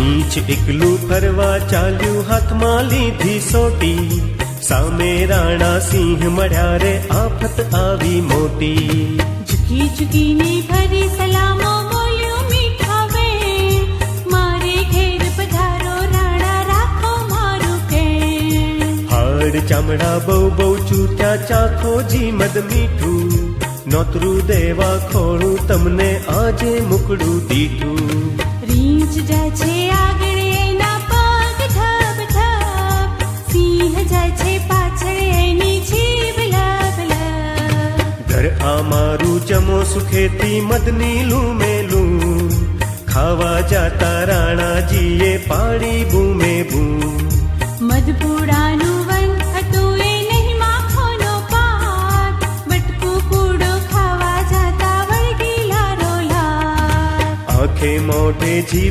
રીંછ એકલું ફરવા ચાલ્યું, હાથમાં લીધી સોટી, સામે રાણા સિંહ મળ્યા રે, આફત આવી મોટી. ઝુકી ઝુકીને ફરી સલામો બોલ્યો મીઠા વેણ, મારે ઘેર પધારો રાણા રાખો મારું કેણ. હાડ ચામડા બહુ બહુ ચૂત્યા, ચાખો જી મદ મીઠું, નોતરું દેવા ખોળું તમને આજે મુકડું દીઠું. રીંછ જાય છે આગળ એના પગ ધબ ધબ, સિંહ જાય છે પાછળ એની જીભ લબ લબ. ઘર આ મારું જમો સુખેથી મદની લૂમેલું, ખાવા જાતા રાણાજીએ પાડી બૂમે બૂમ. મધપુડાનું વન હતું એ નહીં માખોનો પાક, બટકું પૂડો ખાવા જાતા વળગી લારો લાર. આંખે મોઢે જીભ